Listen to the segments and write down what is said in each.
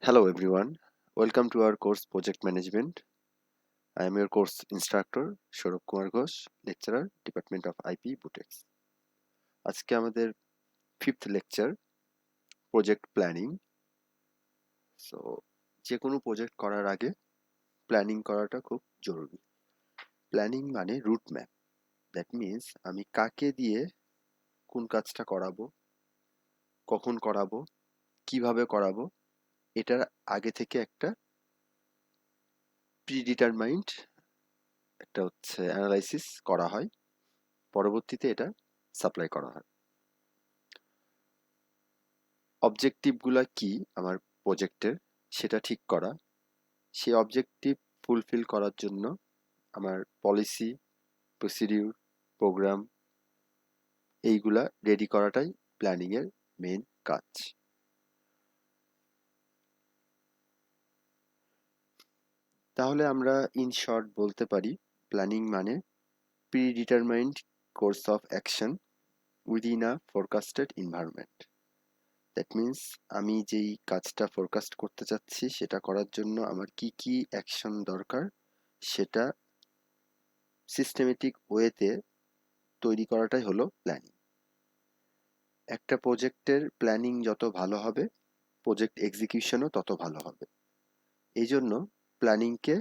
Hello everyone, welcome to our course Project Management. I am your course instructor Saurabh Kumar Ghosh, lecturer, Department of IP Butex. আজকে আমাদের 5th lecture project planning. So যে কোনো project করার আগে planning করাটা খুব জরুরি। Planning মানে রুট ম্যাপ। দ্যাট মিনস আমি কাকে দিয়ে কোন কাজটা করাবো, কখন করাবো, কিভাবে করাবো, এটার আগে থেকে একটা প্রিডিটারমাইন্ড একটা অ্যানালাইসিস করা হয়, পরবর্তীতে এটা সাপ্লাই করা হয়। অবজেক্টিভগুলা কি আমার প্রজেক্টের সেটা ঠিক করা, সেই অবজেক্টিভ ফুলফিল করার জন্য আমার পলিসি, প্রসিডিউর, প্রোগ্রাম এইগুলা রেডি করাটাই প্ল্যানিং এর মেইন কাজ। তাহলে আমরা ইন শর্ট বলতে পারি প্ল্যানিং মানে predetermined course of action within a forecasted environment. That means আমি যেই কাজটা ফোরকাস্ট করতে চাচ্ছি সেটা করার জন্য আমার কি কি অ্যাকশন দরকার সেটা সিস্টেমেটিক ওয়েতে তৈরি করাটাই হলো প্ল্যানিং। একটা প্রজেক্টের প্ল্যানিং যত ভালো হবে প্রজেক্ট এক্সিকিউশনও তত ভালো হবে। এই জন্য প্ল্যানিংকে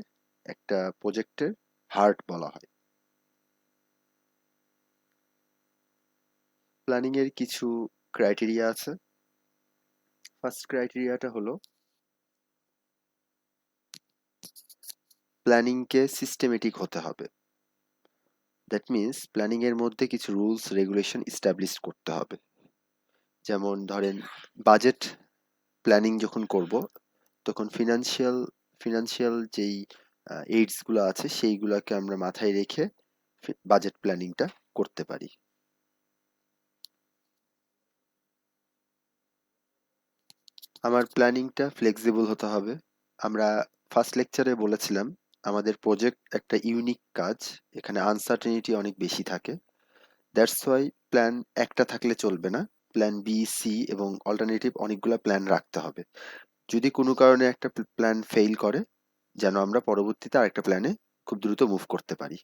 একটা প্রজেক্টের হার্ট বলা হয়। প্ল্যানিং এর কিছু ক্রাইটেরিয়া আছে। ফার্স্ট ক্রাইটেরিয়াটা হলো প্ল্যানিংকে সিস্টেমেটিক হতে হবে। দ্যাট মিনস প্ল্যানিং এর মধ্যে কিছু রুলস রেগুলেশন এস্টাবলিশ করতে হবে। যেমন ধরেন বাজেট প্ল্যানিং যখন করব তখন ফিনান্সিয়াল যেই এইডস গুলো আছে সেইগুলোকে আমরা মাথায় রেখে বাজেট প্ল্যানিংটা করতে পারি। আমার প্ল্যানিংটা ফ্লেক্সিবল হতে হবে। আমরা ফার্স্ট লেকচারে বলেছিলাম আমাদের প্রজেক্ট একটা ইউনিক কাজ, এখানে আনসার্টেনিটি অনেক বেশি থাকে। দ্যাটস ওয়াই প্ল্যান একটা থাকলে চলবে না, প্ল্যান বি, সি এবং অল্টারনেটিভ অনেকগুলো প্ল্যান রাখতে হবে। যদি কোনো কারণে একটা প্ল্যান ফেইল করে যেন আমরা পরবর্তীতে আরেকটা প্ল্যানে খুব দ্রুত মুভ করতে পারি।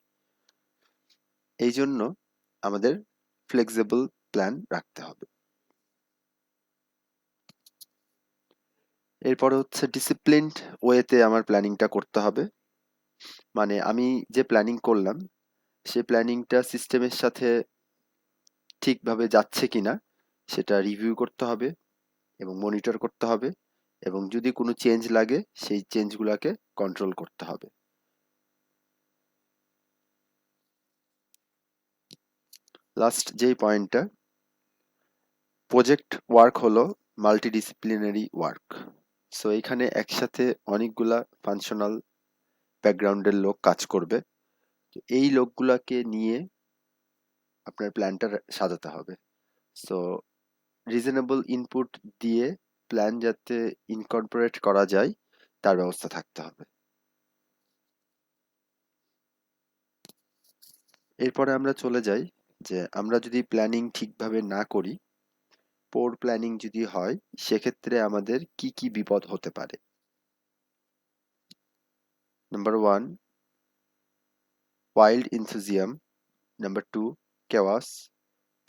এই জন্য আমাদের ফ্লেক্সিবল প্ল্যান রাখতে হবে। এরপরে ডিসিপ্লিনড ওয়েতে আমার প্ল্যানিংটা করতে হবে। মানে আমি যে প্ল্যানিং করলাম সেই প্ল্যানিংটা সিস্টেমের সাথে ঠিকভাবে যাচ্ছে কিনা সেটা রিভিউ করতে হবে এবং মনিটর করতে হবে, এবং যদি কোনো চেঞ্জ লাগে সেই চেঞ্জগুলোকে কন্ট্রোল করতে হবে। লাস্ট যেই পয়েন্টটা, প্রজেক্ট ওয়ার্ক হলো মাল্টিডিসিপ্লিনারি ওয়ার্ক। সো এখানে একসাথে অনেকগুলা ফাংশনাল ব্যাকগ্রাউন্ডের লোক কাজ করবে। তো এই লোকগুলাকে নিয়ে আপনার প্ল্যানটা সাজাতে হবে। সো রিজনেবল ইনপুট দিয়ে প্ল্যান যাতে ইনকর্পোরেট করা যায় তার ব্যবস্থা থাকতে হবে। এরপরে আমরা চলে যাই যে আমরা যদি প্ল্যানিং ঠিকভাবে না করি, পোর প্ল্যানিং যদি হয় সেক্ষেত্রে আমাদের কি কি বিপদ হতে পারে। Number 1, wild enthusiasm. Number 2, chaos.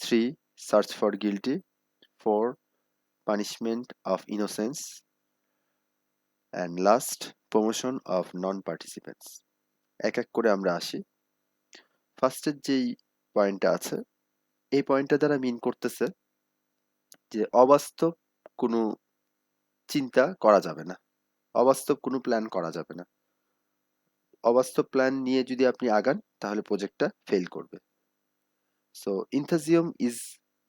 3, search for guilty. 4, punishment of innocence. And last, promotion of non-participants. এক এক করে আমরা আসি। ফার্স্টের যেই পয়েন্টটা আছে এই পয়েন্টটা দ্বারা মিন করতেছে যে অবাস্তব কোনো চিন্তা করা যাবে না, অবাস্তব কোনো প্ল্যান করা যাবে না। অবাস্তব প্ল্যান নিয়ে যদি আপনি আগান তাহলে প্রজেক্টটা ফেল করবে। So enthusiasm is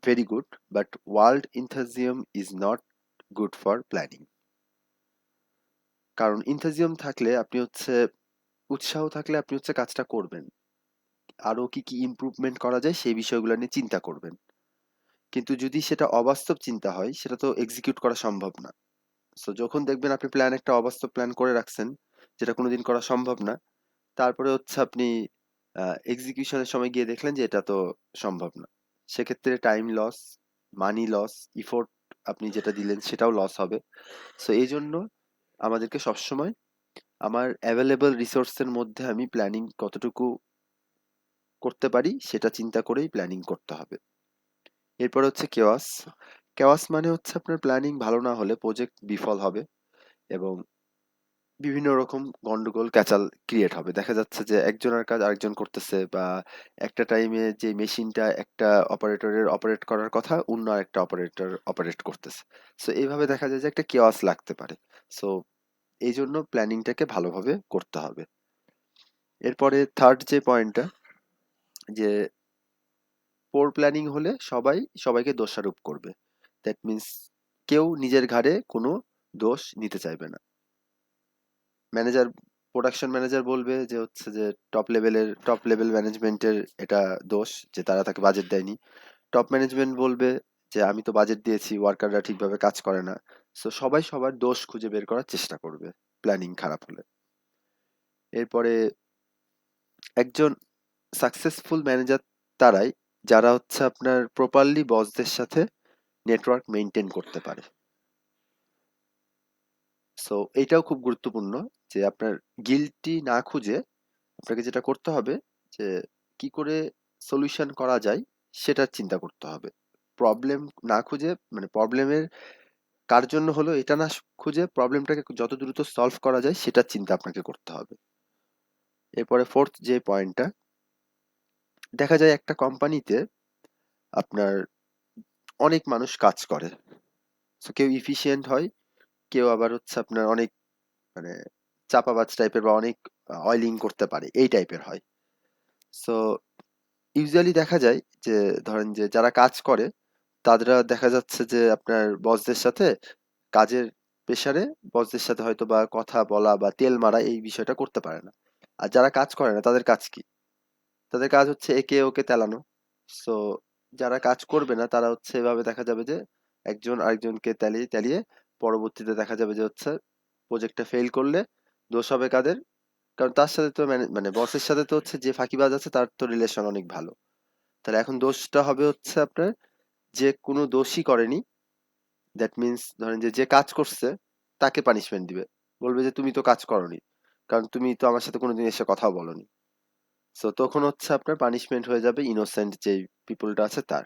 very good, but wild enthusiasm is not good for planning. কারণ enthusiasm থাকলে আপনি উৎসাহ থাকলে আপনি কাজটা করবেন, আরো কি কি ইমপ্রুভমেন্ট করা যায় সেই বিষয়গুলো নিয়ে চিন্তা করবেন। কিন্তু যদি সেটা অবাস্তব চিন্তা হয় সেটা তো এক্সিকিউট করা সম্ভব না। সো যখন দেখবেন আপনি প্ল্যান একটা অবাস্তব প্ল্যান করে রাখছেন যেটা কোনোদিন করা সম্ভব না, তারপরে আপনি এক্সিকিউশনের সময় গিয়ে দেখলেন যে এটা তো সম্ভব না, সেক্ষেত্রে time loss, money loss, effort আপনি যেটা দিলেন সেটাও লস হবে। সো এই জন্য আমাদেরকে সবসময় আমার অ্যাভেলেবল রিসোর্সের মধ্যে আমি প্ল্যানিং কতটুকু করতে পারি সেটা চিন্তা করেই প্ল্যানিং করতে হবে। এরপর হচ্ছে কেওয়াস। কেওয়াস মানে হচ্ছে আপনার প্ল্যানিং ভালো না হলে প্রজেক্ট বিফল হবে এবং বিভিন্ন রকম গন্ডগোল ক্যাচাল ক্রিয়েট হবে। দেখা যাচ্ছে যে একজনের কাজ আরেকজন করতেছে, বা একটা টাইমে যে মেশিনটা একটা অপারেটরের অপারেট করার কথা অন্য আরেকটা অপারেটর অপারেট করতেছে। সো এইভাবে দেখা যায় যে একটা কেওয়াস লাগতে পারে। সো এই জন্য প্ল্যানিংটাকে ভালোভাবে করতে হবে। এরপরে থার্ড যে পয়েন্টটা, যে পোর প্ল্যানিং হলে সবাই সবাইকে দোষারোপ করবে। দ্যাট মিন্স কেউ নিজের ঘাড়ে কোনো দোষ নিতে চাইবে না। ম্যানেজার, প্রোডাকশন ম্যানেজার বলবে যে হচ্ছে যে টপ লেভেল ম্যানেজমেন্টের এটা দোষ যে তারা তাকে বাজেট দেয়নি। টপ ম্যানেজমেন্ট বলবে যে আমি তো বাজেট দিয়েছি, ওয়ার্কাররা ঠিকভাবে কাজ করে না। সো সবাই সবার দোষ খুঁজে বের করার চেষ্টা করবে প্ল্যানিং খারাপ হলে। এরপরে একজন সাকসেসফুল ম্যানেজার তারাই যারা হচ্ছে আপনার প্রপারলি বসদের সাথে নেটওয়ার্ক মেনটেন করতে পারে। সো এইটাও খুব গুরুত্বপূর্ণ যে আপনার গিল্টি না খুঁজে আপনাকে যেটা করতে হবে যে কি করে সলিউশন করা যায় সেটার চিন্তা করতে হবে। প্রবলেম না খুঁজে, মানে প্রবলেমের কার জন্য হলো এটা না খুঁজে প্রবলেমটাকে যত দ্রুত সলভ করা যায় সেটার চিন্তা আপনাকে করতে হবে। এরপরে ফোর্থ যে পয়েন্টটা, দেখা যায় একটা কোম্পানিতে আপনার অনেক মানুষ কাজ করে। সো কেউ ইফিশিয়েন্ট হয়, কেউ আবার হচ্ছে আপনার অনেক মানে চাপাবাজ টাইপের বা অনেক অয়েলিং করতে পারে এই টাইপের হয়। সো ইউজুয়ালি দেখা যায় যে ধরেন যে যারা কাজ করে তারা দেখা যাচ্ছে যে আপনার বসদের সাথে কাজের প্রেসারে বসদের সাথে হয়তো বা কথা বলা বা তেল মারা এই বিষয়টা করতে পারে না। আর যারা কাজ করে না তাদের কাজ কি? তাদের কাজ হচ্ছে একে ওকে তেলানো। সো যারা কাজ করবে না তারা হচ্ছে এভাবে দেখা যাবে যে একজন আরেকজনকে তেলিয়ে তেলিয়ে পরবর্তীতে দেখা যাবে যে হচ্ছে প্রজেক্টটা ফেল করলে দোষ হবে কাদের? কারণ তার সাথে তো মানে বসের সাথে তো হচ্ছে যে ফাঁকিবাজ আছে তার তো রিলেশন অনেক ভালো। তাহলে এখন দোষটা হবে হচ্ছে আপনার যে কোনো দোষই করেনি, দ্যাট মিন্স ধরেন যে যে কাজ করছে তাকে পানিশমেন্ট দিবে। বলবে যে তুমি তো কাজ করোনি, কারণ তুমি তো আমার সাথে কোনোদিন এসে কথাও বলোনি। সো তখন হচ্ছে আপনার পানিশমেন্ট হয়ে যাবে ইনোসেন্ট যে পিপলটা আছে তার,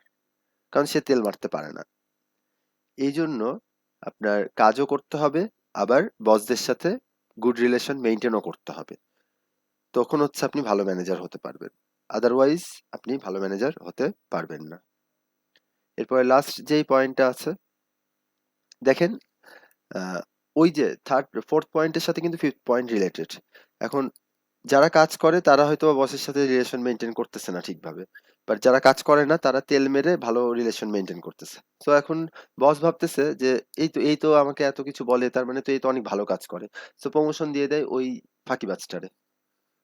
কারণ সে তেল মারতে পারে না। এই জন্য আপনার কাজও করতে হবে, আবার বসদের সাথে গুড রিলেশন মেনটেনও করতে হবে। তখন হচ্ছে আপনি ভালো ম্যানেজার হতে পারবেন। আদারওয়াইজ আপনি ভালো ম্যানেজার হতে পারবেন না। এরপরে লাস্ট যেই পয়েন্টটা আছে, দেখেন আহ, ওই যে ফোর্থ পয়েন্টের সাথে কিন্তু ফিফথ পয়েন্ট রিলেটেড। এখন যারা কাজ করে তারা হয়তো বসের সাথে রিলেশন মেনটেন করতেছে না ঠিকভাবে, বাট যারা কাজ করে না তারা তেল মেরে ভালো রিলেশন মেনটেন করতেছে। তো এখন বস ভাবতেছে যে এই তো আমাকে এত কিছু বলে, তার মানে তো এই তো অনেক ভালো কাজ করে। সো প্রমোশন দিয়ে দেয় ওই ফাঁকিবাজটারে।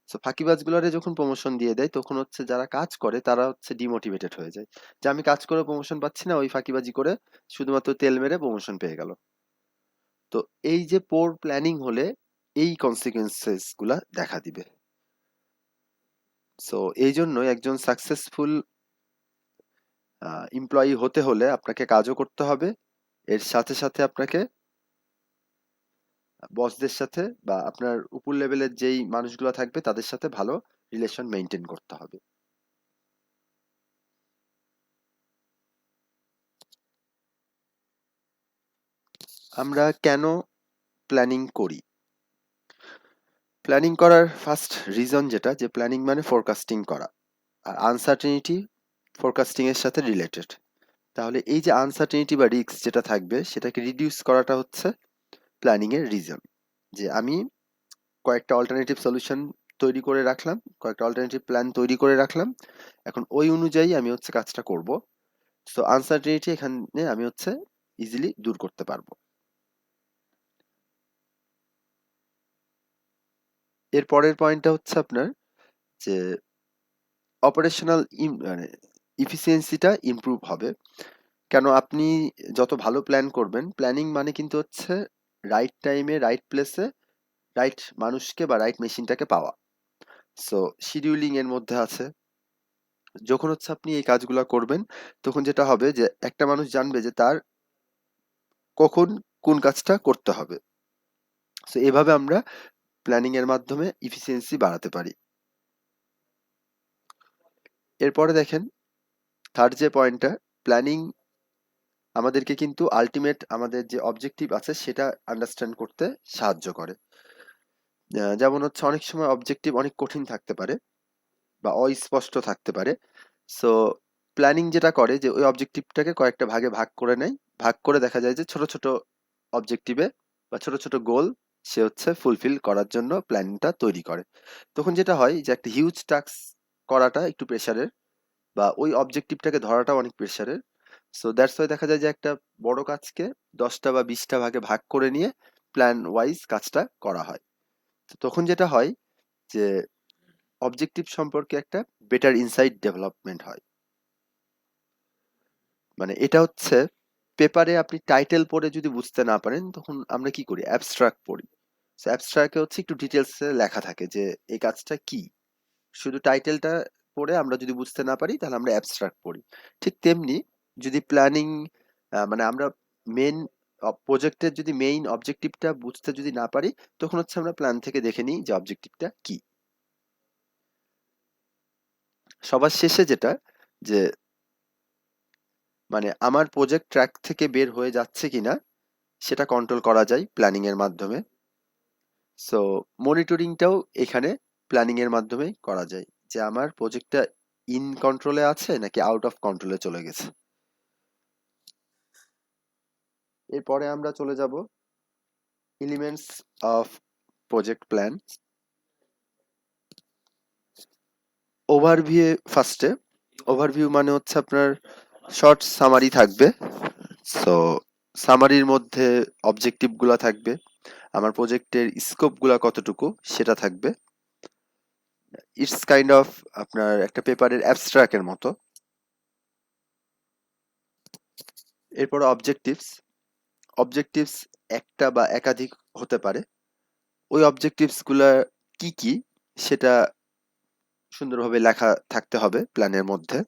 সো ফাঁকিবাজগুলোরে যখন প্রমোশন দিয়ে দেয় তখন হচ্ছে যারা কাজ করে তারা হচ্ছে ডিমোটিভেটেড হয়ে যায়, যে আমি কাজ করে প্রমোশন পাচ্ছি না, ওই ফাঁকিবাজি করে শুধুমাত্র তেল মেরে প্রমোশন পেয়ে গেল। তো এই যে পোর প্ল্যানিং হলে এই কনসিকুয়েন্সেস গুলা দেখা দিবে। সো এই জন্যই একজন সাকসেসফুল এমপ্লয়ি হতে হলে আপনাকে কাজও করতে হবে, এর সাথে সাথে আপনাকে বসদের সাথে বা আপনার উপর লেভেলের যেই মানুষগুলো থাকবে তাদের সাথে ভালো রিলেশন মেনটেন করতে হবে। আমরা কেন প্ল্যানিং করি? প্ল্যানিং করার ফার্স্ট রিজন যেটা, যে প্ল্যানিং মানে ফোরকাস্টিং করা, আর আনসার্টেনিটি ফোরকাস্টিং এর সাথে রিলেটেড। তাহলে এই যে আনসার্টেনিটি বা রিস্ক যেটা থাকবে সেটাকে রিডিউস করাটা হচ্ছে প্ল্যানিং এর রিজন। যে আমি কয়েকটা অল্টারনেটিভ সলিউশন তৈরি করে রাখলাম, কয়েকটা অল্টারনেটিভ প্ল্যান তৈরি করে রাখলাম, এখন ওই অনুযায়ী আমি হচ্ছে কাজটা করব। সো আনসার্টেনিটি এখানে আমি হচ্ছে ইজিলি দূর করতে পারবো। এর পরের পয়েন্টটা হচ্ছে আপনার যে অপারেশনাল মানে ইফিসিয়েন্সিটা ইমপ্রুভ হবে। কেন? আপনি যত ভালো প্ল্যান করবেন, প্ল্যানিং মানে কিন্তু হচ্ছে রাইট টাইমে রাইট প্লেসে রাইট মানুষকে বা রাইট মেশিনটাকে পাওয়া। সো শিডিউলিং এর মধ্যে আছে। যখন হচ্ছে আপনি এই কাজগুলা করবেন তখন যেটা হবে যে একটা মানুষ জানবে যে তার কখন কোন কাজটা করতে হবে। সো এভাবে আমরা প্ল্যানিং এর মাধ্যমে ইফিসিয়েন্সি বাড়াতে পারি। এরপরে দেখেন থার্ড যে পয়েন্টটা, প্ল্যানিং আমাদেরকে কিন্তু আলটিমেট আমাদের যে অবজেক্টিভ আছে সেটা আন্ডারস্ট্যান্ড করতে সাহায্য করে। যেমন হচ্ছে অনেক সময় অবজেক্টিভ অনেক কঠিন থাকতে পারে বা অস্পষ্ট থাকতে পারে। সো প্ল্যানিং যেটা করে যে ওই অবজেক্টিভটাকে কয়েকটা ভাগে ভাগ করে নেয়, ভাগ করে দেখা যায় যে ছোট ছোট অবজেক্টিভে বা ছোট ছোট গোল সে হচ্ছে ফুলফিল করার জন্য প্ল্যানটা তৈরি করে। তখন যেটা হয় যে একটা হিউজ টাস্ক করাটা একটু প্রেশারের বা ওই অবজেক্টিভটাকে ধরাটাও অনেক প্রেশারের। সো দ্যাটস ওয়াই দেখা যায় যে একটা বড় কাজকে 10টা বা 20টা ভাগে ভাগ করে নিয়ে প্ল্যান ওয়াইজ কাজটা করা হয়। তো তখন যেটা হয় যে অবজেক্টিভ সম্পর্কে একটা বেটার ইনসাইট ডেভেলপমেন্ট হয়। মানে এটা হচ্ছে পেপারে আপনি টাইটেল পড়ে যদি বুঝতে না পারেন তখন আমরা কি করি, অ্যাবস্ট্রাক্ট পড়ি। অ্যাবস্ট্রাক্টে হচ্ছে একটু ডিটেলসে লেখা থাকে যে এই কাজটা কি। শুধু টাইটেলটা পড়ে আমরা যদি বুঝতে না পারি তাহলে আমরা অ্যাবস্ট্রাক্ট পড়ি। ঠিক তেমনি যদি প্ল্যানিং মানে আমরা মেন প্রজেক্টের যদি মেইন অবজেক্টিভটা বুঝতে যদি না পারি তখন হচ্ছে আমরা প্ল্যান থেকে দেখে নিই যে অবজেক্টিভটা কি। সবার শেষে যেটা যে মানে আমার প্রজেক্ট ট্র্যাক থেকে বের হয়ে যাচ্ছে কিনা সেটা কন্ট্রোল করা যায় প্ল্যানিং এর মাধ্যমে। সো মনিটরিংটাও এখানে প্ল্যানিং এর মাধ্যমেই করা যায় যে আমার প্রজেক্টটা ইন কন্ট্রোলে আছে নাকি আউট অফ কন্ট্রোলে চলে গেছে। এরপরে আমরা চলে যাব elements of project plan. Overview ফার্স্টে, ওভারভিউ মানে হচ্ছে আপনার শর্ট সামারি থাকবে। সো সামারির মধ্যে অবজেক্টিভ গুলা থাকবে, আমার প্রজেক্টের স্কোপ গুলা কতটুকু সেটা থাকবে। ইটস কাইন্ড অফ আপনার একটা পেপারের অ্যাবস্ট্রাক্টের মতো। এরপর অবজেক্টিভস, অবজেক্টিভস একটা বা একাধিক হতে পারে। ওই অবজেক্টিভস গুলা কি কি সেটা সুন্দরভাবে লেখা থাকতে হবে প্ল্যানের মধ্যে।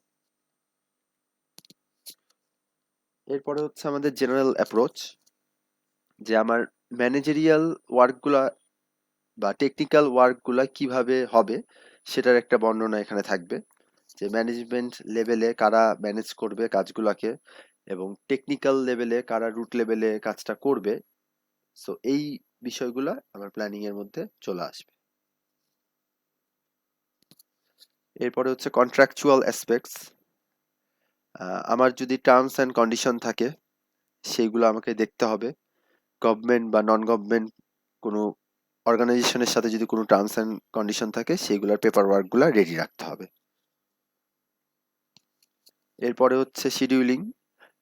এরপরে হচ্ছে আমাদের জেনারেল অ্যাপ্রোচ, যে আমার ম্যানেজেরিয়াল ওয়ার্কগুলা বা টেকনিক্যাল ওয়ার্কগুলা কিভাবে হবে সেটার একটা বর্ণনা এখানে থাকবে। যে ম্যানেজমেন্ট লেভেলে কারা ম্যানেজ করবে কাজগুলাকে এবং টেকনিক্যাল লেভেলে কারা রুট লেভেলে কাজটা করবে। সো এই বিষয়গুলা আমার প্ল্যানিং এর মধ্যে চলে আসবে। এরপরে হচ্ছে কন্ট্রাকচুয়াল অ্যাসপেক্টস, আমার যদি টার্মস অ্যান্ড কন্ডিশন থাকে সেইগুলো আমাকে দেখতে হবে। গভর্নমেন্ট বা নন গভর্নমেন্ট কোনো অর্গানাইজেশনের সাথে যদি কোনো টার্মস অ্যান্ড কন্ডিশন থাকে সেইগুলোর পেপার ওয়ার্কগুলো রেডি রাখতে হবে। এরপরে হচ্ছে শিডিউলিং,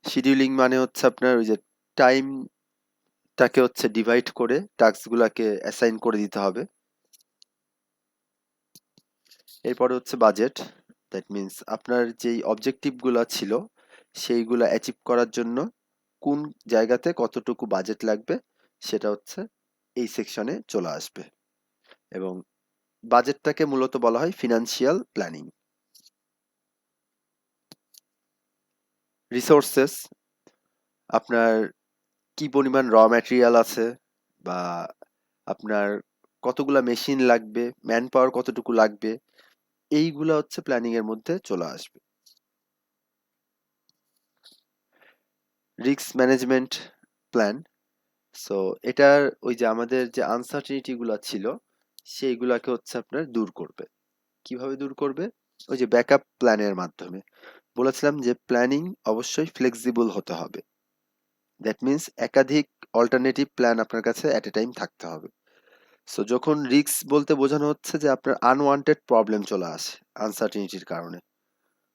শিডিউলিং মানে হচ্ছে আপনার ওই যে টাইমটাকে হচ্ছে ডিভাইড করে টাস্কগুলোকে অ্যাসাইন করে দিতে হবে। এরপরে হচ্ছে বাজেট, দ্যাট মিন্স আপনার যেই অবজেক্টিভগুলো ছিল সেইগুলো অ্যাচিভ করার জন্য কোন জায়গাতে কতটুকু বাজেট লাগবে সেটা হচ্ছে এই সেকশনে চলে আসবে। এবং বাজেটটাকে মূলত বলা হয় ফিনান্সিয়াল প্ল্যানিং। রিসোর্সেস, আপনার কি পরিমাণ র ম্যাটেরিয়াল আছে বা আপনার কতগুলা মেশিন লাগবে, ম্যান পাওয়ার কতটুকু লাগবে, এইগুলা হচ্ছে প্ল্যানিং এর মধ্যে চলে আসবে। রিস্ক ম্যানেজমেন্ট প্ল্যান, সো এটার ওই যে আমাদের যে আনসার্টেনিটি গুলা ছিল সেইগুলাকে হচ্ছে আপনার দূর করবে। কিভাবে দূর করবে? ওই যে ব্যাকআপ প্ল্যানের মাধ্যমে। বলেছিলাম যে প্ল্যানিং অবশ্যই ফ্লেক্সিবল হতে হবে। দ্যাট মিন্স একাধিক অল্টারনেটিভ প্ল্যান আপনার কাছে এট এ টাইম থাকতে হবে। সো যখন রিস্ক বলতে বোঝানো হচ্ছে যে আপনার আনওয়ান্টেড প্রবলেম চলে আসে আনসার্টেনিটির কারণে।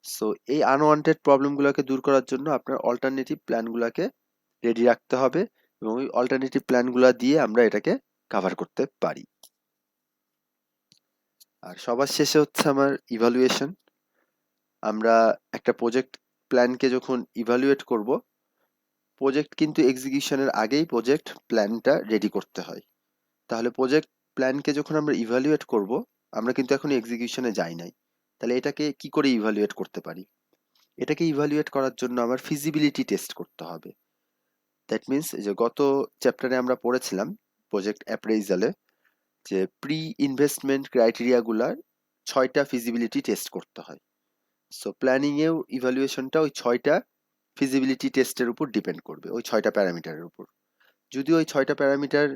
সো এই আনওয়ান্টেড প্রবলেমগুলোকে দূর করার জন্য আপনার অল্টারনেটিভ প্ল্যানগুলোকে রেডি রাখতে হবে এবং ওই অল্টারনেটিভ প্ল্যানগুলো দিয়ে আমরা এটাকে কাভার করতে পারি। আর সবার শেষে হচ্ছে আমার ইভালুয়েশন। আমরা একটা প্রজেক্ট প্ল্যানকে যখন ইভালুয়েট করব, প্রজেক্ট কিন্তু এক্সিকিউশনের আগেই প্রজেক্ট প্ল্যানটা রেডি করতে হয়। তাহলে প্রজেক্ট প্ল্যানকে যখন আমরা ইভালুয়েট করব, আমরা কিন্তু এখন এক্সিকিউশনে যাই নাই। তাহলে এটাকে কি করে ইভালুয়েট করতে পারি? এটাকে ইভালুয়েট করার জন্য আমার ফিজিবিলিটি টেস্ট করতে হবে। দ্যাট মিন্স যে গত চ্যাপ্টারে আমরা পড়েছিলাম প্রজেক্ট অ্যাপ্রেইজালে যে প্রি ইনভেস্টমেন্ট ক্রাইটেরিয়াগুলার 6টা ফিজিবিলিটি টেস্ট করতে হয়। সো প্ল্যানিংয়েও ইভ্যালুয়েশনটা ওই 6টা ফিজিবিলিটি টেস্টের উপর ডিপেন্ড করবে, ওই 6টা প্যারামিটারের উপর। যদি ওই 6টা প্যারামিটার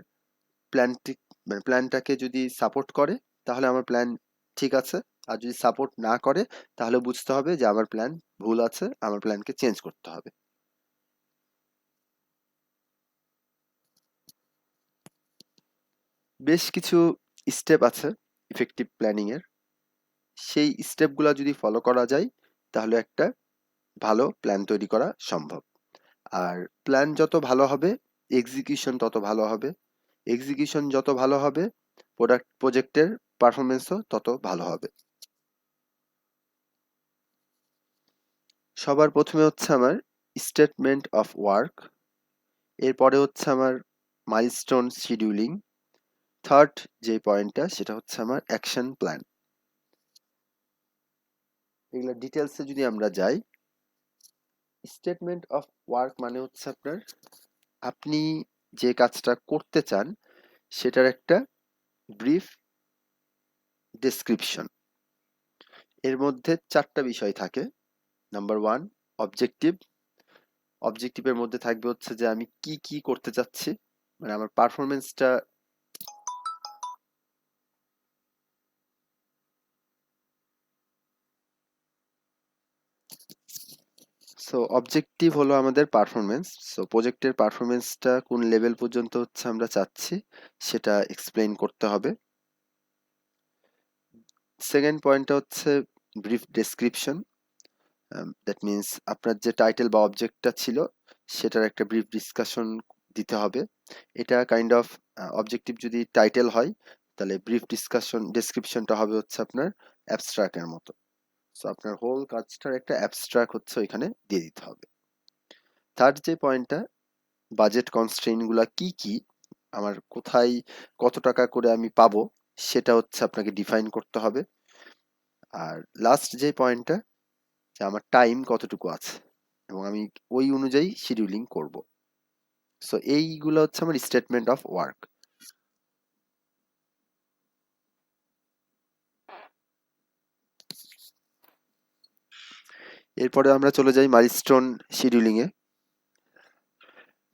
প্ল্যানটি মানে প্ল্যানটাকে যদি সাপোর্ট করে তাহলে আমার প্ল্যান ঠিক আছে, আর যদি সাপোর্ট না করে তাহলে বুঝতে হবে যে আমার প্ল্যান ভুল আছে, আমার প্ল্যানকে চেঞ্জ করতে হবে। বেশ কিছু স্টেপ আছে ইফেক্টিভ প্ল্যানিং এর, সেই স্টেপগুলো যদি ফলো করা যায় তাহলে একটা ভালো প্ল্যান তৈরি করা সম্ভব। আর প্ল্যান যত ভালো হবে এক্সিকিউশন তত ভালো হবে, এক্সিকিউশন যত ভালো হবে প্রজেক্টের পারফরমেন্সও তত ভালো হবে। সবার প্রথমে হচ্ছে আমার স্টেটমেন্ট অফ ওয়ার্ক, এরপরে হচ্ছে আমার মাইলস্টোন শিডিউলিং, থার্ড যে পয়েন্টটা সেটা হচ্ছে আমার অ্যাকশন প্ল্যান। এগুলো ডিটেলসে যদি আমরা যাই, স্টেটমেন্ট অফ ওয়ার্ক মানে হচ্ছে আপনার আপনি যে কাজটা করতে চান সেটার একটা ব্রিফ ডেসক্রিপশন। এর মধ্যে 4টা বিষয় থাকে। নাম্বার 1 অবজেক্টিভ, অবজেক্টিভের মধ্যে থাকবে হচ্ছে যে আমি কি কি করতে চাচ্ছি, মানে আমার পারফরমেন্সটা। সো অবজেক্টিভ হলো আমাদের পারফরমেন্স, সো প্রজেক্টের পারফরমেন্সটা কোন লেভেল পর্যন্ত হচ্ছে আমরা চাচ্ছি সেটা এক্সপ্লেইন করতে হবে। সেকেন্ড পয়েন্টটা হচ্ছে ব্রিফ ডেসক্রিপশন, দ্যাট মিনস আপনার যে টাইটেল বা অবজেক্টটা ছিল সেটার একটা ব্রিফ ডিসকাশন দিতে হবে। এটা কাইন্ড অফ অবজেক্টিভ যদি টাইটেল হয় তাহলে ব্রিফ ডেসক্রিপশনটা হবে হচ্ছে আপনার অ্যাবস্ট্রাক্টের মতো। সো আপনার হোল কাজটার একটা অ্যাবস্ট্রাক্ট হচ্ছে ওইখানে দিয়ে দিতে হবে। থার্ড যে পয়েন্টটা বাজেট কনস্ট্রেইন গুলা কি কি, আমার কোথায় কত টাকা করে আমি পাবো সেটা হচ্ছে আপনাকে ডিফাইন করতে হবে। আর লাস্ট যে পয়েন্টটা যে আমার টাইম কতটুকু আছে এবং আমি ওই অনুযায়ী শিডিউলিং করব। সো এইগুলো হচ্ছে আমার স্টেটমেন্ট অফ ওয়ার্ক। এরপরে আমরা চলে যাই মাইলস্টোন শিডিউলিং এ।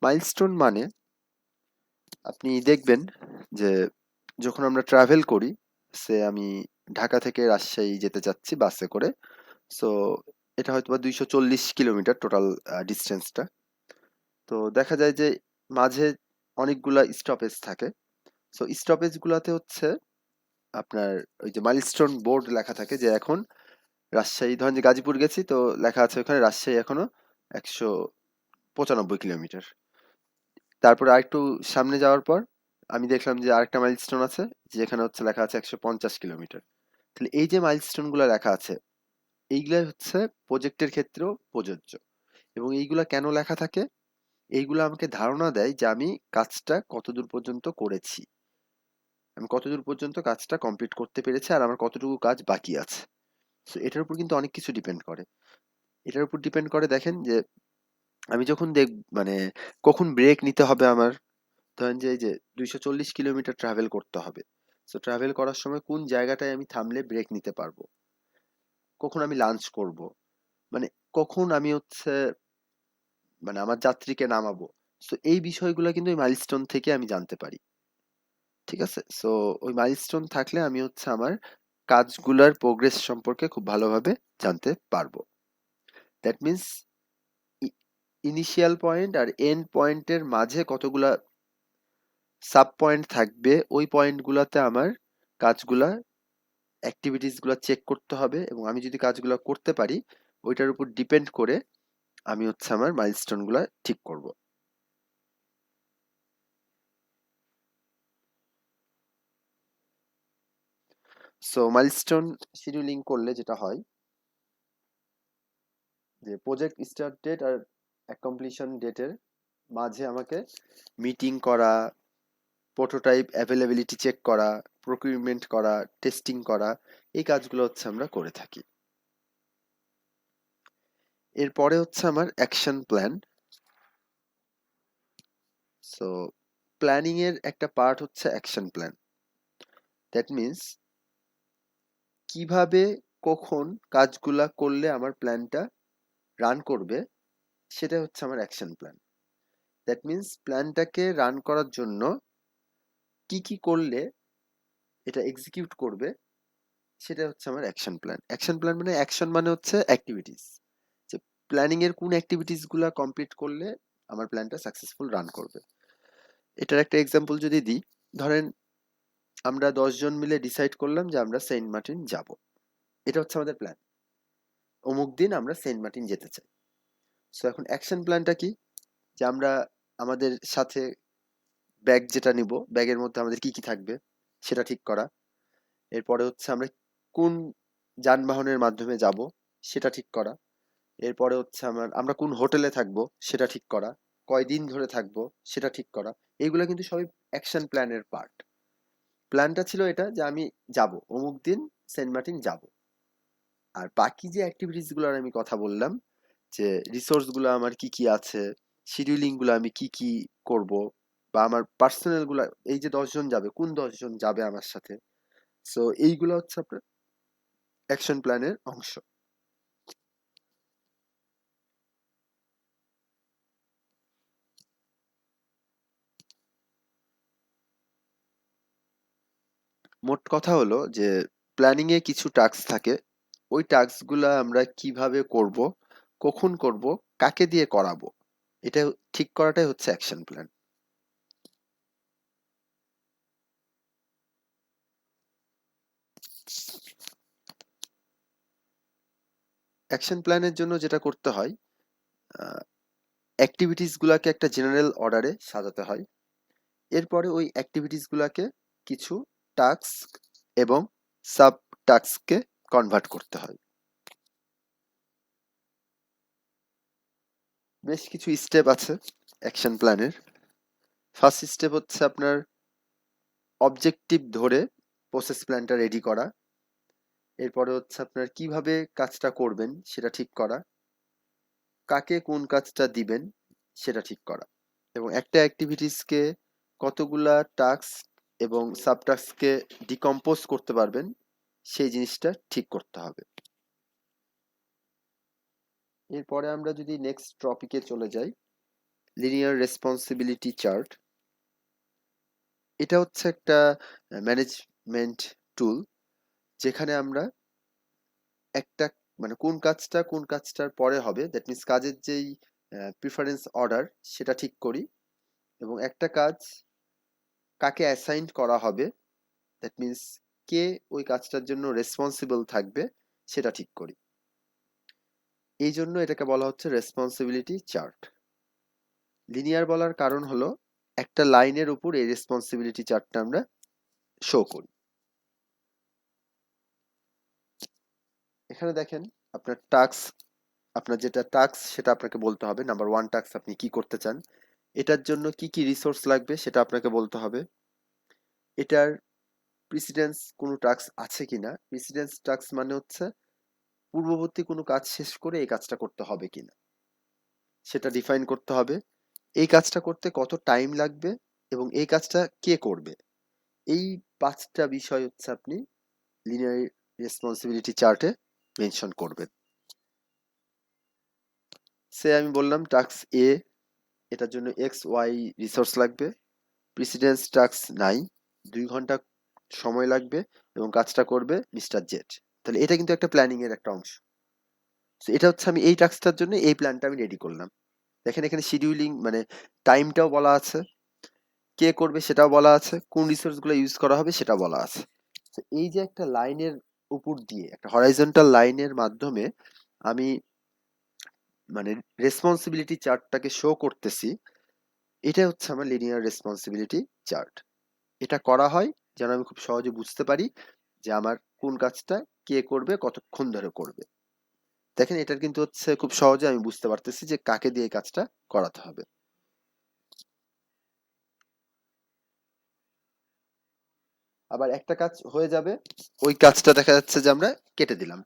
মাইলস্টোন মানে আপনি দেখবেন যে যখন আমরা ট্রাভেল করি, সে আমি ঢাকা থেকে রাজশাহী যেতে চাচ্ছি বাসে করে, সো এটা হয়তো বা 240 কিলোমিটার টোটাল ডিস্টেন্সটা। তো দেখা যায় যে মাঝে অনেকগুলা স্টপেজ থাকে। সো স্টপেজ গুলাতে হচ্ছে আপনার ওই যে মাইলস্টোন বোর্ড লেখা থাকে যে এখন রাজশাহী, ধরেন যে গাজীপুর গেছি তো লেখা আছে ওখানে রাজশাহী এখনো 195 কিলোমিটার। তারপরে আরেকটু সামনে যাওয়ার পর আমি দেখলাম যে আরেকটা মাইলস্টোন আছে যেখানে হচ্ছে লেখা আছে 150 কিলোমিটার। তাহলে এই যে মাইলস্টোন গুলো লেখা আছে এইগুলা হচ্ছে প্রজেক্টের ক্ষেত্রেও প্রযোজ্য। এবং এইগুলা কেন লেখা থাকে, এইগুলো আমাকে ধারণা দেয় যে আমি কাজটা কতদূর পর্যন্ত করেছি, আমি কতদূর পর্যন্ত কাজটা কমপ্লিট করতে পেরেছি আর আমার কতটুকু কাজ বাকি আছে। তো এটার উপর কিন্তু অনেক কিছু ডিপেন্ড করে। এটার উপর ডিপেন্ড করে দেখেন যে আমি যখন মানে কখন ব্রেক নিতে হবে আমার, ধরেন যে এই যে 240 কিলোমিটার ট্রাভেল করতে হবে, সো ট্রাভেল করার সময় কোন জায়গাটায় আমি থামলে ব্রেক নিতে পারবো, কখন আমি লাঞ্চ করব, মানে কখন আমি হচ্ছে মানে আমার যাত্রীকে নামাবো। সো এই বিষয়গুলো কিন্তু ওই মাইলস্টোন থেকে আমি জানতে পারি। ঠিক আছে, সো ওই মাইলস্টোন থাকলে আমি হচ্ছে আমার কাজগুলোর প্রোগ্রেস সম্পর্কে খুব ভালোভাবে জানতে পারবো। দ্যাট মিন্স ইনিশিয়াল পয়েন্ট আর এন্ড পয়েন্টের মাঝে কতগুলা সাব পয়েন্ট থাকবে, ওই পয়েন্টগুলোতে আমার কাজগুলা অ্যাক্টিভিটিস গুলা চেক করতে হবে এবং আমি যদি কাজগুলো করতে পারি ওইটার উপর ডিপেন্ড করে আমি হচ্ছে আমার মাইলস্টোন গুলা ঠিক করব। সো মাইলস্টোন শিডিউলিং করলে যেটা হয় যে প্রজেক্ট স্টার্ট ডেট আর কমপ্লিশন ডেটের মাঝে আমাকে মিটিং করা, প্রোটোটাইপ অ্যাভেলেবিলিটি চেক করা, প্রকিউরমেন্ট করা, টেস্টিং করা, এই কাজগুলো হচ্ছে আমরা করে থাকি। এরপরে হচ্ছে আমার অ্যাকশন প্ল্যান। সো প্ল্যানিং এর একটা পার্ট হচ্ছে অ্যাকশন প্ল্যান। দ্যাট মিনস কিভাবে কখন কাজগুলা করলে আমার প্ল্যানটা রান করবে, সেটা হচ্ছে আমার অ্যাকশন প্ল্যান। দ্যাট মিনস প্ল্যানটাকে রান করার জন্য কি কি করলে এটা এক্সিকিউট করবে, সেটা হচ্ছে আমার অ্যাকশন প্ল্যান। অ্যাকশন প্ল্যান মানে অ্যাকশন মানে হচ্ছে অ্যাক্টিভিটিস, যে প্ল্যানিং এর কোন অ্যাক্টিভিটিস গুলা কমপ্লিট করলে আমার প্ল্যানটা সাকসেসফুল রান করবে। এটার একটা এক্সাম্পল যদি দিই, ধরেন আমরা 10 জন মিলে ডিসাইড করলাম যে আমরা সেন্ট মার্টিন যাব। এটা হচ্ছে আমাদের প্ল্যান, অমুক দিন আমরা সেন্ট মার্টিন যেতে চাই। সো এখন অ্যাকশন প্ল্যানটা কি, যে আমরা আমাদের সাথে ব্যাগ যেটা নিব, ব্যাগের মধ্যে আমাদের কি কি থাকবে সেটা ঠিক করা। এরপরে হচ্ছে আমরা কোন যানবাহনের মাধ্যমে যাব সেটা ঠিক করা। এরপরে হচ্ছে আমরা কোন হোটেলে থাকবো সেটা ঠিক করা, কয়দিন ধরে থাকবো সেটা ঠিক করা। এইগুলো কিন্তু সবই অ্যাকশন প্ল্যানের পার্ট। প্ল্যানটা ছিল এটা যে আমি যাব অমুক দিন সেন্ট মার্টিন যাব। আর বাকি যে অ্যাক্টিভিটিস গুলোর আমি কথা বললাম, যে রিসোর্স গুলো আমার কি কি আছে, শিডিউলিং গুলো আমি কি কি করব, বা আমার পার্সোনাল গুলা, এই যে 10 জন যাবে কোন 10 জন যাবে আমার সাথে, সো এইগুলো হচ্ছে আপনার অ্যাকশন প্ল্যানের অংশ। মোট কথা হলো যে প্ল্যানিং এ কিছু টাস্ক থাকে, ওই টাস্ক গুলা আমরা কিভাবে করব, কখন করব, কাকে দিয়ে করাবো, এটা ঠিক করাটাই হচ্ছে অ্যাকশন প্ল্যান। অ্যাকশন প্ল্যানের জন্য যেটা করতে হয়, অ্যাক্টিভিটিস গুলাকে একটা জেনারেল অর্ডারে সাজাতে হয়। এরপরে ওই অ্যাক্টিভিটিস গুলাকে কিছু টাস্ক এবং সাব টাস্ককে কনভার্ট করতে হয়। বেশ কিছু স্টেপ আছে অ্যাকশন প্ল্যানের। ফার্স্ট স্টেপ হচ্ছে আপনার অবজেক্টিভ ধরে প্রসেস প্ল্যানটা রেডি করা। এরপরে হচ্ছে আপনার কিভাবে কাজটা করবেন সেটা ঠিক করা, কাকে কোন কাজটা দিবেন সেটা ঠিক করা, এবং একটা অ্যাক্টিভিটিসকে কতগুলা টাস্ক এবং সাব টাস্ককে ডিকম্পোজ করতে পারবেন সেই জিনিসটা ঠিক করতে হবে। এরপরে আমরা যদি নেক্সট টপিকে চলে যাই, লিনিয়ার রেসপন্সিবিলিটি চার্ট। এটা হচ্ছে একটা ম্যানেজমেন্ট টুল, যেখানে আমরা একটা মানে কোন কাজটার পরে হবে, দ্যাট মিনস কাজের যেই প্রিফারেন্স অর্ডার সেটা ঠিক করি, এবং একটা কাজ কাকে অ্যাসাইন করা হবে, দ্যাট মিনস কে ওই কাজটার জন্য রেসপন্সিবল থাকবে সেটা ঠিক করি। এই জন্য এটাকে বলা হচ্ছে রেসপন্সিবিলিটি চার্ট। লিনিয়ার বলার কারণ হলো একটা লাইনের উপর এই রেসপন্সিবিলিটি চার্টটা আমরা শো করি। এখানে দেখেন আপনার টাস্ক, আপনার যেটা টাস্ক সেটা আপনাকে বলতে হবে। নাম্বার 1 টাস্ক আপনি কি করতে চান, এটার জন্য কি কি রিসোর্স লাগবে সেটা আপনাকে বলতে হবে। এটার প্রিসিডেন্স কোনো টাস্ক আছে কিনা, প্রিসিডেন্স টাস্ক মানে হচ্ছে পূর্ববর্তী কোনো কাজ শেষ করে এই কাজটা করতে হবে কিনা সেটা ডিফাইন করতে হবে। এই কাজটা করতে কত টাইম লাগবে এবং এই কাজটা কে করবে, এই 5টা বিষয় হচ্ছে আপনি লিনিয়ার রেসপন্সিবিলিটি চার্টে মেনশন করবেন। সে আমি বললাম টাস্ক এ, এটার জন্য এক্স ওয়াই রিসোর্স লাগবে, প্রিসিডেন্স টাস্ক নাই, 2 ঘন্টা সময় লাগবে এবং কাজটা করবে মিস্টার জেড। তাহলে এটা কিন্তু একটা প্ল্যানিং এর একটা অংশ। So এটা হচ্ছে আমি এই টাস্কটার জন্য এই প্ল্যানটা আমি রেডি করলাম। দেখেন এখানে শিডিউলিং মানে টাইমটাও বলা আছে, কে করবে সেটাও বলা আছে, কোন রিসোর্স গুলো ইউজ করা হবে সেটা বলা আছে। তো এই যে একটা লাইনের উপর দিয়ে একটা হরাইজন্টাল লাইনের মাধ্যমে আমি মানে রেসপন্সিবিলিটি চার্টটাকে শো করতেছি, এটা হচ্ছে আমার লিনিয়ার রেসপন্সিবিলিটি চার্ট। এটা করা হয় যেন আমি খুব সহজে বুঝতে পারি যে আমার কোন কাজটা কে করবে, কতক্ষণ ধরে করবে। দেখেন এটার কিন্তু হচ্ছে খুব সহজে আমি বুঝতে পারতেছি যে কাকে দিয়ে কাজটা করাতে হবে। আবার একটা কাজ হয়ে যাবে, ওই কাজটা দেখা যাচ্ছে যে আমরা কেটে দিলাম,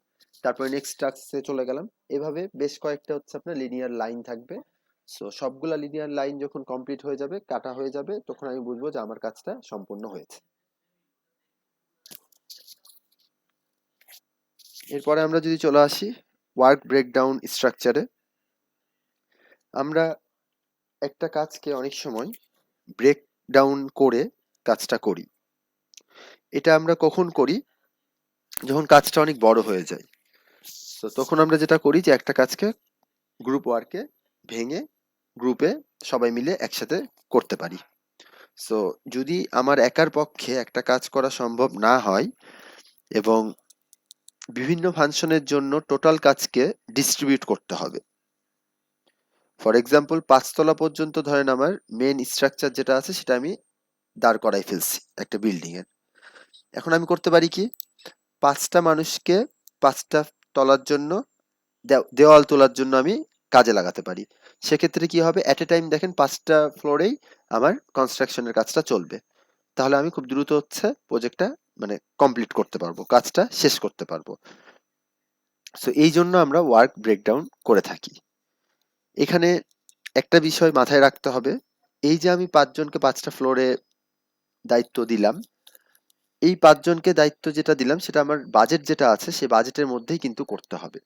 তারপরে নেক্সট টাস্কে চলে গেলাম। এভাবে বেশ কয়েকটা হচ্ছে আপনার লিনিয়ার লাইন থাকবে। সো সবগুলা লিনিয়ার লাইন যখন কমপ্লিট হয়ে যাবে, কাটা হয়ে যাবে, তখন আমি বুঝবো যে আমার কাজটা সম্পূর্ণ হয়েছে। এরপরে আমরা যদি চলে আসি ওয়ার্ক ব্রেকডাউন স্ট্রাকচারে, আমরা একটা কাজকে অনেক সময় ব্রেক ডাউন করে কাজটা করি। এটা আমরা কখন করি? যখন কাজটা অনেক বড় হয়ে যায়। তো তখন আমরা যেটা করি যে একটা কাজকে গ্রুপ ওয়ার্কে ভেঙে গ্রুপে সবাই মিলে একসাথে করতে পারি। সো যদি আমার একার পক্ষে একটা কাজ করা সম্ভব না হয় এবং বিভিন্ন ফাংশনের জন্য টোটাল কাজকে ডিস্ট্রিবিউট করতে হবে। ফর এক্সাম্পল ৫ তলা পর্যন্ত ধরেন আমার মেন স্ট্রাকচার যেটা আছে সেটা আমি দাঁড় করাই ফেলছি একটা বিল্ডিং এর। এখন আমি করতে পারি কি, ৫টা মানুষকে ৫টা তলার জন্য দেওয়াল তোলার জন্য আমি কাজে লাগাতে পারি। সেক্ষেত্রে কি হবে, এট এ টাইম দেখেন ৫টা ফ্লোরেই আমার কনস্ট্রাকশনের কাজটা চলবে। তাহলে আমি খুব দ্রুত হচ্ছে প্রজেক্টটা মানে কমপ্লিট করতে পারবো, কাজটা শেষ করতে পারবো। সো এই জন্য আমরা ওয়ার্ক ব্রেকডাউন করে থাকি। এখানে একটা বিষয় মাথায় রাখতে হবে, এই যে আমি ৫জনকে ৫টা ফ্লোরে দায়িত্ব দিলাম, এই ৫জনকে দায়িত্ব যেটা দিলাম সেটা আমার বাজেট যেটা আছে সেই বাজেটের মধ্যেই কিন্তু করতে হবে।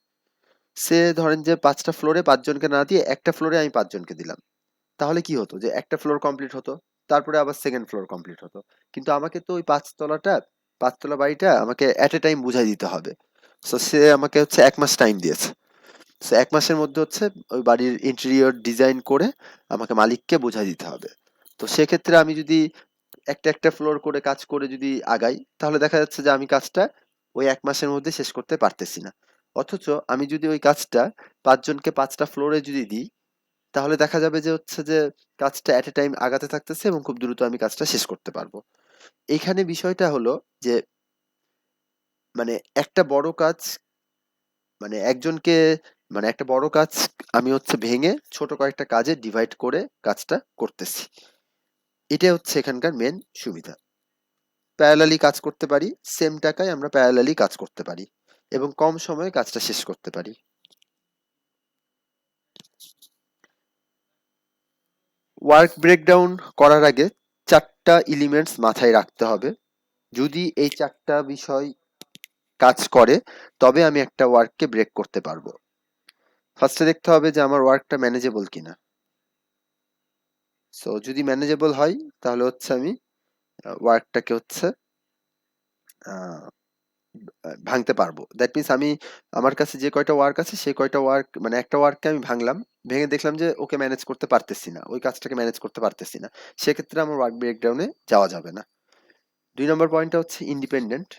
সে ধরেন যে ৫টা ফ্লোরে ৫জনকে না দিয়ে একটা ফ্লোরে আমি ৫জনকে দিলাম, তাহলে কি হতো যে একটা ফ্লোর কমপ্লিট হতো, তারপরে আবার সেকেন্ড ফ্লোর কমপ্লিট হতো। কিন্তু আমাকে তো ওই ৫তলা বাড়িটা আমাকে এট এ টাইম বুঝাই দিতে হবে। সো সে আমাকে হচ্ছে ১ মাস টাইম দিয়েছে। সো ১ মাসের মধ্যে হচ্ছে ওই বাড়ির ইন্টেরিয়র ডিজাইন করে আমাকে মালিককে বুঝাই দিতে হবে। তো সেক্ষেত্রে আমি যদি একটা একটা ফ্লোর করে কাজ করে যদি আগাই, তাহলে দেখা যাচ্ছে যে আমি কাজটা ওই ১ মাসের মধ্যে শেষ করতে পারতেছি না। অথচ আমি যদি ওই কাজটা ৫জনকে ৫টা ফ্লোরে যদি দিই, তাহলে দেখা যাবে যে হচ্ছে যে কাজটা এট এ টাইম আগাতে থাকতেছে এবং খুব দ্রুত আমি কাজটা শেষ করতে পারবো। এইখানে বিষয়টা হলো যে মানে একটা বড় কাজ মানে একজনকে মানে একটা বড় কাজ আমি হচ্ছে ভেঙে ছোট কয়েকটা কাজে ডিভাইড করে কাজটা করতেছি। এটাই হচ্ছে এখানকার মেন সুবিধা। প্যারালালি কাজ করতে পারি, সেম টাকায় আমরা প্যারালালি কাজ করতে পারি এবং কম সময়ে কাজটা শেষ করতে পারি। ওয়ার্ক ব্রেকডাউন করার আগে ৪টা এলিমেন্টস মাথায় রাখতে হবে। যদি এই ৪টা বিষয় কাজ করে তবে আমি একটা ওয়ার্ককে ব্রেক করতে পারবো। ফার্স্টে দেখতে হবে যে আমার ওয়ার্কটা ম্যানেজেবল কিনা। সো যদি ম্যানেজেবল হয় তাহলে হচ্ছে আমি ওয়ার্কটাকে হচ্ছে আহ, ভাঙতে পারবো। দ্যাট মিনস আমি আমার কাছে যে কয়টা ওয়ার্ক আছে সেই কয়টা ওয়ার্ক মানে একটা ওয়ার্ককে আমি ভাঙলাম, ভেঙে দেখলাম যে ওকে ম্যানেজ করতে পারতেছি না, ওই কাজটাকে ম্যানেজ করতে পারতেছি না, সেক্ষেত্রে আমার ওয়ার্ক ব্রেকডাউনে যাওয়া যাবে না। ২ নম্বর পয়েন্টটা হচ্ছে ইন্ডিপেন্ডেন্ট।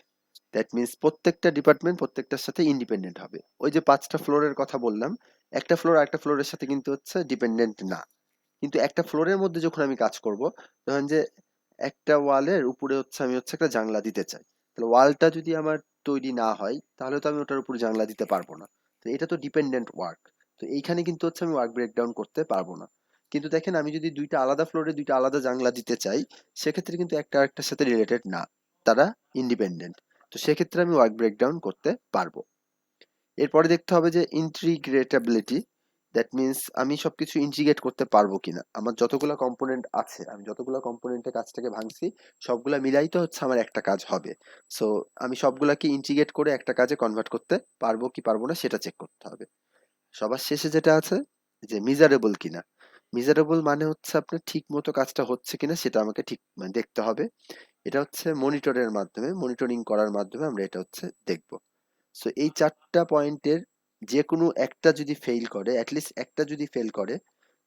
দ্যাট মিনস প্রত্যেকটা ডিপার্টমেন্ট প্রত্যেকটার সাথে ইন্ডিপেন্ডেন্ট হবে। ওই যে ৫টা ফ্লোরের কথা বললাম, একটা ফ্লোর আরেকটা ফ্লোরের সাথে কিন্তু হচ্ছে ডিপেন্ডেন্ট না। কিন্তু একটা ফ্লোরের মধ্যে যখন আমি কাজ করব, ধরেন যে একটা ওয়ালের উপরে হচ্ছে আমি হচ্ছে একটা জানলা দিতে চাই, তাহলে ওয়ালটা যদি আমার তৈরি না হয় তাহলে তো আমি ওটার উপরে জানলা দিতে পারবো না। তো এটা তো ডিপেন্ডেন্ট ওয়ার্ক। তো এইখানে কিন্তু হচ্ছে আমি ওয়ার্ক ব্রেকডাউন করতে পারবো না। কিন্তু দেখেন আমি যদি দুইটা আলাদা ফ্লোরে দুইটা আলাদা জানলা দিতে চাই, সেক্ষেত্রে কিন্তু একটা আরেকটার সাথে রিলেটেড না, তারা ইন্ডিপেন্ডেন্ট। তো সেক্ষেত্রে আমি ওয়ার্ক ব্রেকডাউন করতে পারবো। এরপরে দেখতে হবে যে ইন্টিগ্রেটেবিলিটি। দ্যাট মিনস আমি সবকিছু ইন্টিগ্রেট করতে পারবো কিনা। আমার যতগুলো কম্পোনেন্ট আছে, আমি যতগুলো কম্পোনেন্টে কাজটাকে ভাঙছি, সবগুলা মিলাই তো হচ্ছে আমার একটা কাজ হবে। সো আমি সবগুলাকে ইন্টিগ্রেট করে একটা কাজে কনভার্ট করতে পারবো কি পারবো না সেটা চেক করতে হবে। সবার শেষে যেটা আছে যে মিজারেবল কিনা। মিজারেবল মানে হচ্ছে আপনার ঠিক মতো কাজটা হচ্ছে কিনা সেটা আমাকে ঠিক মানে দেখতে হবে। এটা হচ্ছে মনিটরের মাধ্যমে, মনিটরিং করার মাধ্যমে আমরা এটা হচ্ছে দেখবো। সো এই ৪টা পয়েন্টের যেকোনো একটা যদি ফেইল করে, এটলিস্ট একটা যদি ফেল করে,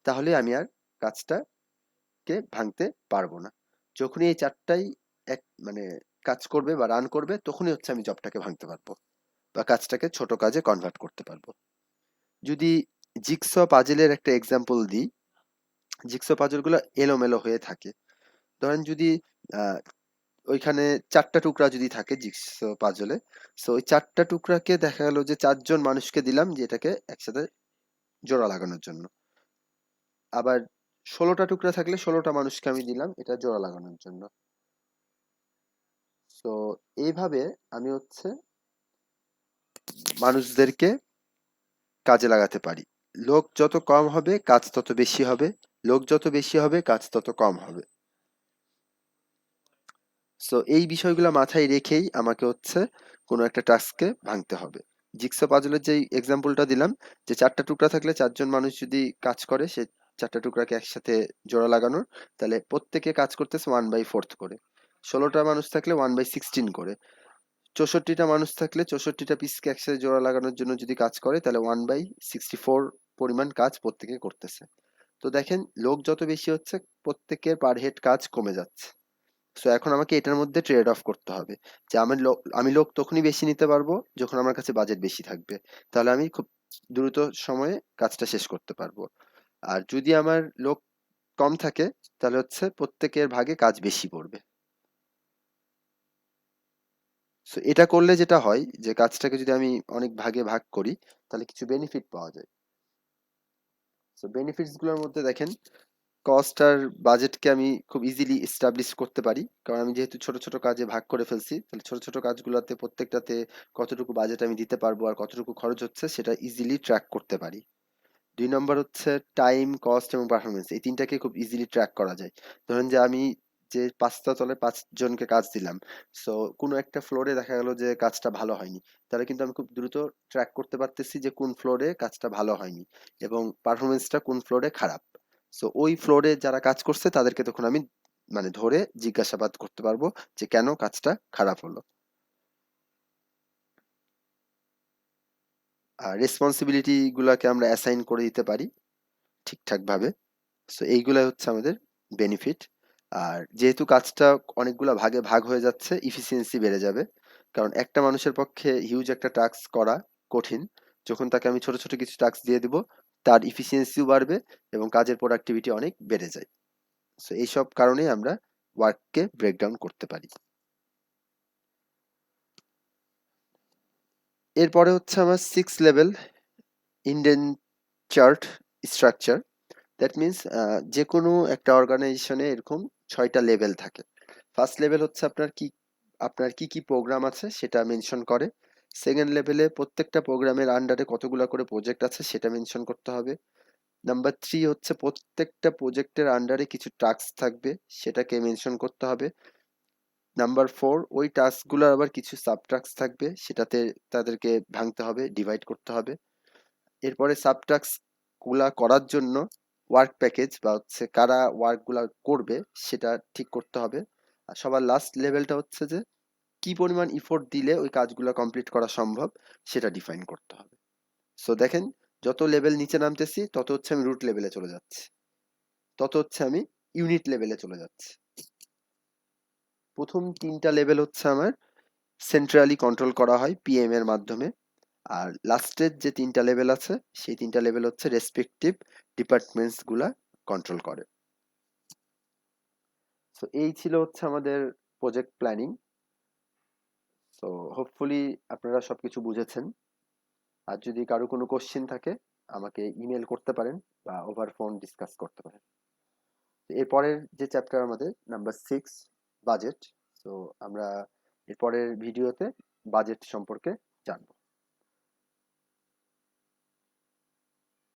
তাহলে আমি আর কাজটাকে ভাঙতে পারবো না। যখনই এই ৪টাই এক মানে কাজ করবে বা রান করবে, তখনই হচ্ছে আমি জবটাকে ভাঙতে পারবো বা কাজটাকে ছোট কাজে কনভার্ট করতে পারবো। যদি জিগস পাজেলের একটা এক্সাম্পল দিই, জিগস পাজলগুলো এলোমেলো হয়ে থাকে। ধরেন যদি আহ ওইখানে ৪টা টুকরা যদি থাকে জিগস পাজলে, সো ওই ৪টা টুকরাকে দেখা গেল যে ৪জন মানুষকে দিলাম যে এটাকে একসাথে জোড়া লাগানোর জন্য। আবার ১৬টা টুকরা থাকলে ১৬টা মানুষকে আমি দিলাম এটা জোড়া লাগানোর জন্য। সো এইভাবে আমি হচ্ছে মানুষদেরকে কাজে লাগাতে পারি। লোক যত কম হবে কাজ তত বেশি হবে, লোক যত বেশি হবে কাজ তত কম হবে। সো এই বিষয়গুলো মাথায় রেখেই আমাকে হচ্ছে কোনো একটা টাস্ককে ভাঙতে হবে। জিগসো পাজলের যেই এক্সাম্পলটা দিলাম, যে 4টা টুকরা থাকলে 4 জন মানুষ যদি কাজ করে সে 4টা টুকরাকে একসাথে জোড়া লাগানোর, তাহলে প্রত্যেকে কাজ করতেছে 1/4 করে। 16টা মানুষ থাকলে 1/16 করে। 64টা মানুষ থাকলে 64টা পিসকে একসাথে জোড়া লাগানোর জন্য যদি কাজ করে তাহলে 1/64 পরিমাণ কাজ প্রত্যেকে করতেছে। তো দেখেন লোক যত বেশি হচ্ছে প্রত্যেকের পার হেড কাজ কমে যাচ্ছে। সো এখন আমাকে এটার মধ্যে ট্রেড অফ করতে হবে, যে আমি লোক তখনই বেশি নিতে পারবো যখন আমার কাছে বাজেট বেশি থাকবে, তাহলে আমি খুব দ্রুত সময়ে কাজটা শেষ করতে পারবো। আর যদি আমার লোক কম থাকে তাহলে হচ্ছে প্রত্যেকের ভাগে কাজ বেশি পড়বে। সো এটা করলে যেটা হয় যে কাজটাকে যদি আমি অনেক ভাগে ভাগ করি তাহলে কিছু বেনিফিট পাওয়া যায়। সো বেনিফিটস গুলোর মধ্যে দেখেন, কস্ট আর বাজেটকে আমি খুব ইজিলি এস্টাবলিশ করতে পারি, কারণ আমি যেহেতু ছোট ছোট কাজে ভাগ করে ফেলছি, তাহলে ছোট ছোট কাজগুলোতে প্রত্যেকটাতে কতটুকু বাজেট আমি দিতে পারবো আর কতটুকু খরচ হচ্ছে সেটা ইজিলি ট্র্যাক করতে পারি। 2 নম্বর হচ্ছে টাইম, কস্ট এবং পারফরমেন্স, এই তিনটাকে খুব ইজিলি ট্র্যাক করা যায়। ধরেন যে আমি যে 5টা তলে 5 জনকে কাজ দিলাম, সো কোনো একটা ফ্লোরে দেখা গেল যে কাজটা ভালো হয়নি, তাহলে কিন্তু আমি খুব দ্রুত ট্র্যাক করতে পারতেছি যে কোন ফ্লোরে কাজটা ভালো হয়নি এবং পারফরমেন্সটা কোন ফ্লোরে খারাপ। সো ওই ফ্লোরে যারা কাজ করছে তাদেরকে তখন আমি মানে ধরে জিজ্ঞাসাবাদ করতে পারবো যে কেন কাজটা খারাপ হলো। আর রেসপন্সিবিলিটি গুলাকে আমরা অ্যাসাইন করে দিতে পারি ঠিকঠাক ভাবে। সো এইগুলাই হচ্ছে আমাদের বেনিফিট। আর যেহেতু কাজটা অনেকগুলা ভাগে ভাগ হয়ে যাচ্ছে, ইফিসিয়েন্সি বেড়ে যাবে, কারণ একটা মানুষের পক্ষে হিউজ একটা টাস্ক করা কঠিন। যখন তাকে আমি ছোট ছোট কিছু টাস্ক দিয়ে দিব, তার ইফিসিয়েন্সিও বাড়বে এবং কাজের প্রোডাক্টিভিটি অনেক বেড়ে যায়। সো এইসব কারণেই আমরা ওয়ার্ককে ব্রেকডাউন করতে পারি। এরপরে হচ্ছে আমার 6 level Indane chart structure. That means যে কোনো একটা অর্গানাইজেশনে এরকম 6টা লেভেল থাকে। ফার্স্ট লেভেল হচ্ছে আপনার কি কি প্রোগ্রাম আছে সেটা মেনশন করে। সেকেন্ড লেভেলে প্রত্যেকটা প্রোগ্রামের আন্ডারে কতগুলা করে প্রজেক্ট আছে সেটা মেনশন করতে হবে। নাম্বার 3 হচ্ছে প্রত্যেকটা প্রজেক্টের আন্ডারে কিছু টাস্ক থাকবে, সেটাকে মেনশন করতে হবে। নাম্বার 4, ওই টাস্কগুলোর আবার কিছু সাব টাস্ক থাকবে, সেটাতে তাদেরকে ভাঙতে হবে, ডিভাইড করতে হবে। এরপরে সাবটাস্ক গুলা করার জন্য ওয়ার্ক প্যাকেজ বা হচ্ছে কারা ওয়ার্ক গুলা করবে সেটা ঠিক করতে হবে। আর সবার লাস্ট লেভেলটা হচ্ছে যে কি পরিমাণ ইফোর্ট দিলে ওই কাজগুলো কমপ্লিট করা সম্ভব সেটা ডিফাইন করতে হবে। সো দেখেন, যত লেভেল নিচে নামতেছি তত হচ্ছে আমি রুট লেভেলে চলে যাচ্ছি, তত হচ্ছে আমি ইউনিট লেভেলে চলে যাচ্ছি। প্রথম 3টা লেভেল হচ্ছে আমার সেন্ট্রালি কন্ট্রোল করা হয় পিএম এর মাধ্যমে। আর লাস্টের যে 3টা লেভেল আছে সেই 3টা লেভেল হচ্ছে রেসপেক্টিভ ডিপার্টমেন্টস গুলা কন্ট্রোল করে। সো এই ছিল হচ্ছে আমাদের প্রজেক্ট প্ল্যানিং। সো হোপফুলি আপনারা সবকিছু বুঝেছেন। আর যদি কারো কোনো কোশ্চেন থাকে আমাকে ইমেল করতে পারেন বা ওভার ফোন ডিসকাস করতে পারেন। এরপরের যে চ্যাপ্টার আমাদের নাম্বার 6, বাজেট। সো আমরা এরপরের ভিডিওতে বাজেট সম্পর্কে জানবো।